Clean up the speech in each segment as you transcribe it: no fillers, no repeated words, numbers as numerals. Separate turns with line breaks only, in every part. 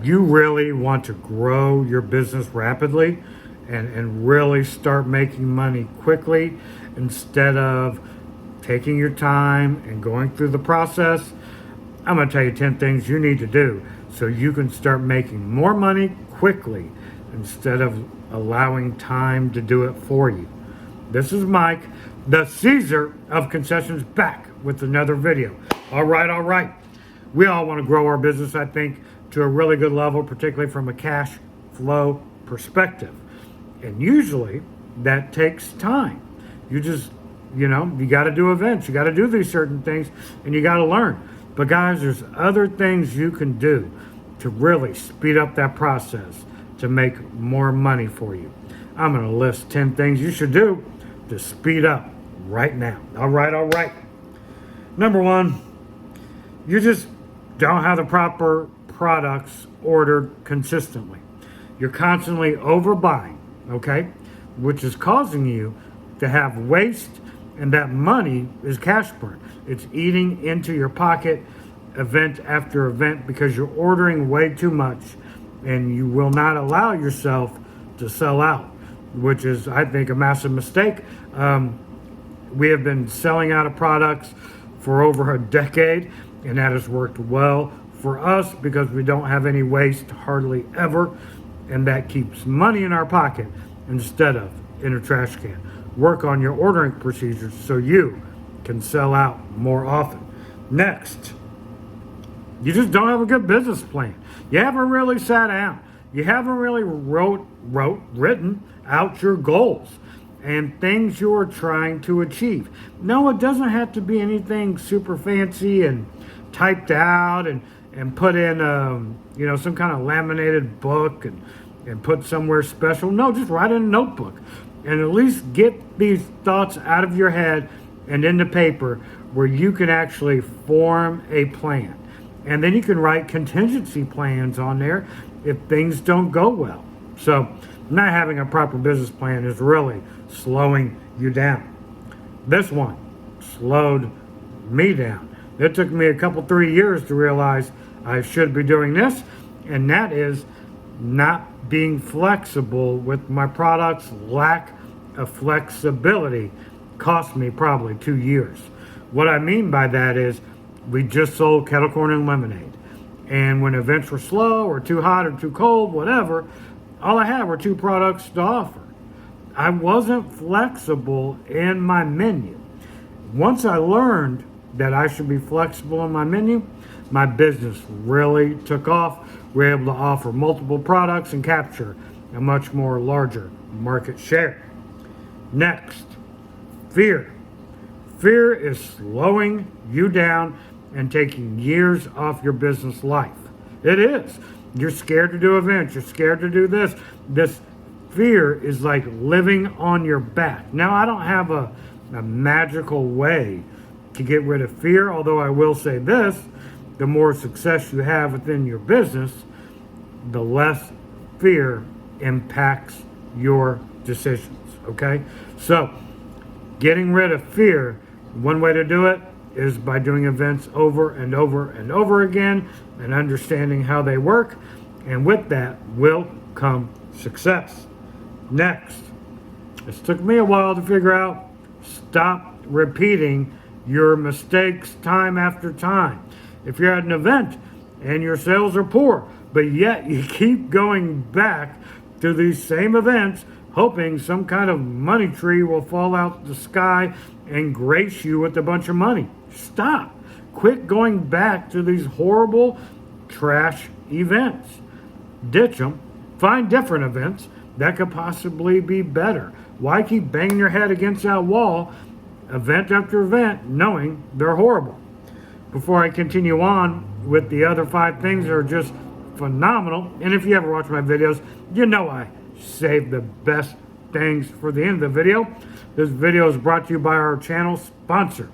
you really want to grow your business rapidly and really start making money quickly instead of taking your time and going through the process, I'm going to tell you 10 things you need to do so you can start making more money quickly instead of allowing time to do it for you. This is Mike, the Caesar of concessions, back with another video. All right. We all want to grow our business, I think, to a really good level, particularly from a cash flow perspective. And usually that takes time. You got to do events, you got to do these certain things, and you got to learn. But guys, there's other things you can do to really speed up that process to make more money for you. I'm going to list 10 things you should do to speed up right now. All right. Number one, you just don't have the proper products ordered consistently. You're constantly overbuying, okay? Which is causing you to have waste, and that money is cash burn. It's eating into your pocket event after event because you're ordering way too much and you will not allow yourself to sell out, which is, I think, a massive mistake. We have been selling out of products for over a decade, and that has worked well for us because we don't have any waste hardly ever, and that keeps money in our pocket instead of in a trash can. Work on your ordering procedures so you can sell out more often. Next, you just don't have a good business plan. You haven't really sat down. You haven't really written out your goals and things you're trying to achieve. No, it doesn't have to be anything super fancy and typed out and put in some kind of laminated book and put somewhere special. No, just write in a notebook and at least get these thoughts out of your head and into paper where you can actually form a plan. And then you can write contingency plans on there if things don't go well. So not having a proper business plan is really slowing you down. This one slowed me down. It took me 3 years to realize I should be doing this, and that is not being flexible with my products. Lack of flexibility cost me probably 2 years. What I mean by that is we just sold kettle corn and lemonade, and when events were slow or too hot or too cold, whatever, all I had were 2 products to offer. I wasn't flexible in my menu. Once I learned that I should be flexible in my menu, my business really took off. We're able to offer multiple products and capture a much more larger market share. Next, fear. Fear is slowing you down and taking years off your business life. It is. You're scared to do events. You're scared to do this. This fear is like living on your back. Now, I don't have a magical way to get rid of fear, although I will say this: the more success you have within your business, the less fear impacts your decisions, okay? So, getting rid of fear, one way to do it is by doing events over and over and over again and understanding how they work, and with that will come success. Next, this took me a while to figure out: stop repeating your mistakes time after time. If you're at an event and your sales are poor, but yet you keep going back to these same events hoping some kind of money tree will fall out the sky and grace you with a bunch of money, stop. Quit going back to these horrible trash events. Ditch them. Find different events that could possibly be better. Why keep banging your head against that wall event after event knowing they're horrible? Before I continue on with the other 5 things that are just phenomenal, and if you ever watch my videos, you know I save the best things for the end of the video. This video is brought to you by our channel sponsor,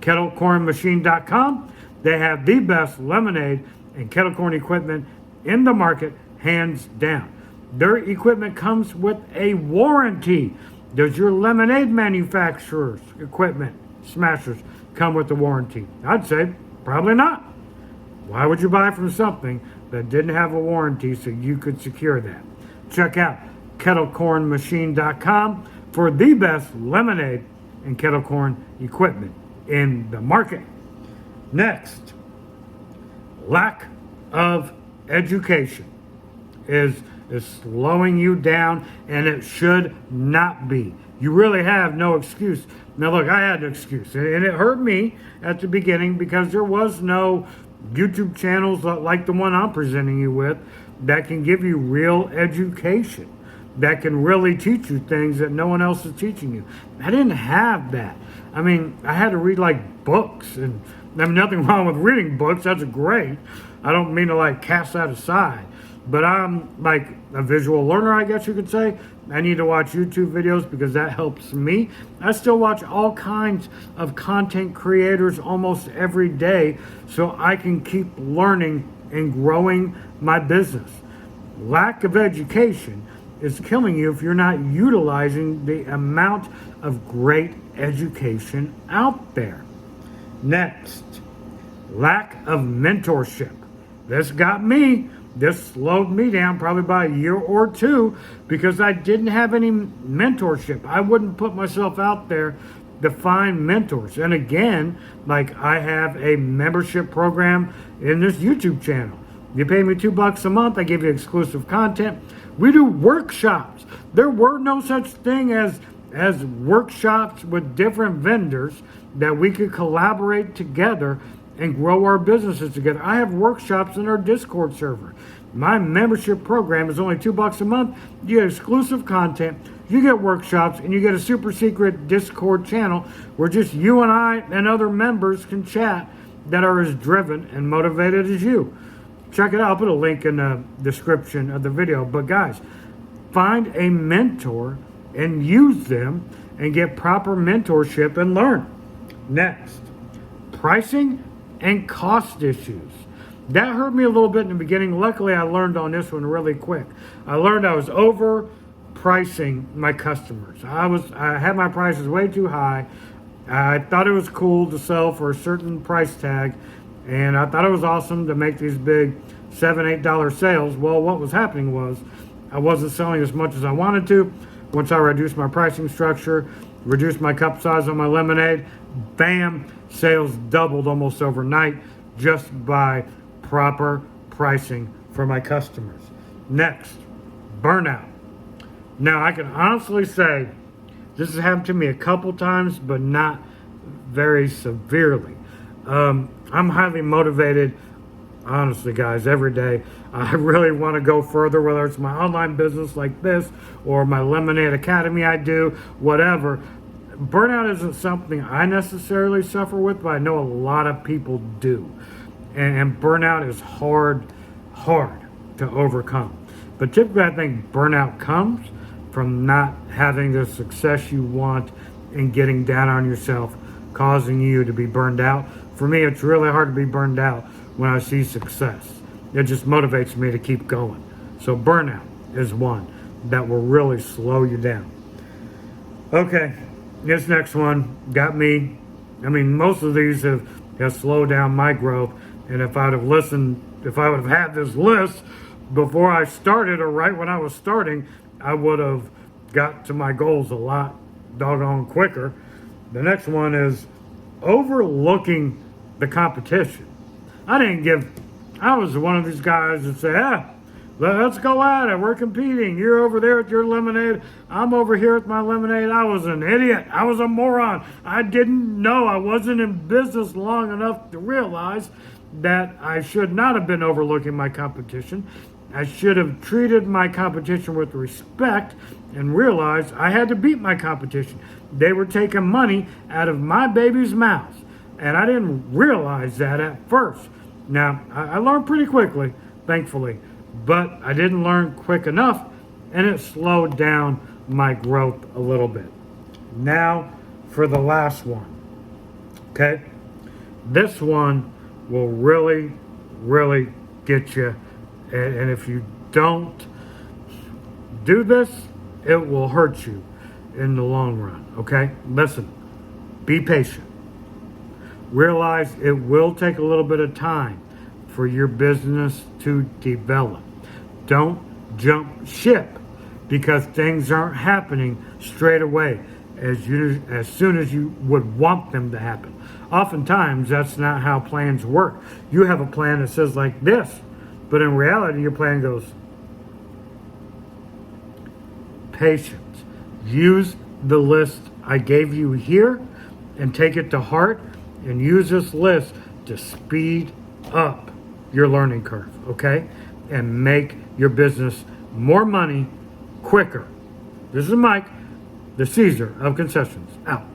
kettlecornmachine.com. They have the best lemonade and kettle corn equipment in the market, hands down. Their equipment comes with a warranty. Does your lemonade manufacturer's equipment, smashers, come with a warranty? I'd say probably not. Why would you buy from something that didn't have a warranty so you could secure that. Check out kettlecornmachine.com for the best lemonade and kettle corn equipment in the market. Next, lack of education is slowing you down, and it should not be. You really have no excuse. Now look, I had an excuse, and it hurt me at the beginning because there was no YouTube channels like the one I'm presenting you with that can give you real education, that can really teach you things that no one else is teaching you. I didn't have that. I mean, I had to read like books, and there's nothing wrong with reading books. That's great. I don't mean to like cast that aside, but I'm like a visual learner, I guess you could say. I need to watch YouTube videos because that helps me. I still watch all kinds of content creators almost every day so I can keep learning and growing my business. Lack of education is killing you if you're not utilizing the amount of great education out there. Next, lack of mentorship. This got me. This slowed me down probably by a year or two because I didn't have any mentorship. I wouldn't put myself out there to find mentors. And again, like I have a membership program in this YouTube channel. You pay me $2 a month. I give you exclusive content. We do workshops. There were no such thing as workshops with different vendors that we could collaborate together and grow our businesses together. I have workshops in our Discord server. My membership program is only $2 a month. You get exclusive content, you get workshops, and you get a super secret Discord channel where just you and I and other members can chat that are as driven and motivated as you. Check it out. I'll put a link in the description of the video. But guys, find a mentor and use them and get proper mentorship and learn. Next, pricing and cost issues. That hurt me a little bit in the beginning. Luckily, I learned on this one really quick. I learned I was overpricing my customers. I had my prices way too high. I thought it was cool to sell for a certain price tag, and I thought it was awesome to make these big $7, $8 sales. Well, what was happening was I wasn't selling as much as I wanted to. Once I reduced my pricing structure, reduced my cup size on my lemonade, bam, sales doubled almost overnight just by proper pricing for my customers. Next, burnout. Now, I can honestly say this has happened to me a couple times, but not very severely. I'm highly motivated, honestly, guys, every day. I really want to go further, whether it's my online business like this or my Lemonade Academy I do, whatever. Burnout isn't something I necessarily suffer with, but I know a lot of people do. And burnout is hard to overcome. But typically, I think burnout comes from not having the success you want and getting down on yourself, causing you to be burned out. For me, it's really hard to be burned out when I see success. It just motivates me to keep going. So burnout is one that will really slow you down. Okay, this next one got me. I mean, most of these have slowed down my growth. And if I would have had this list before I started or right when I was starting, I would have got to my goals a lot doggone quicker. The next one is overlooking the competition. I was one of these guys that say, let's go at it. We're competing. You're over there with your lemonade. I'm over here with my lemonade. I was an idiot. I was a moron. I didn't know. I wasn't in business long enough to realize that I should not have been overlooking my competition. I should have treated my competition with respect and realized I had to beat my competition. They were taking money out of my baby's mouth, and I didn't realize that at first. Now, I learned pretty quickly, thankfully, but I didn't learn quick enough, and it slowed down my growth a little bit. Now, for the last one, okay? This one will really, really get you. And if you don't do this, it will hurt you in the long run, okay? Listen, be patient. Realize it will take a little bit of time for your business to develop. Don't jump ship because things aren't happening straight away as soon as you would want them to happen. Oftentimes, that's not how plans work. You have a plan that says like this, but in reality, your plan goes, patience. Use the list I gave you here and take it to heart and use this list to speed up your learning curve, okay? And make your business more money quicker. This is Mike, the Caesar of Concessions, out.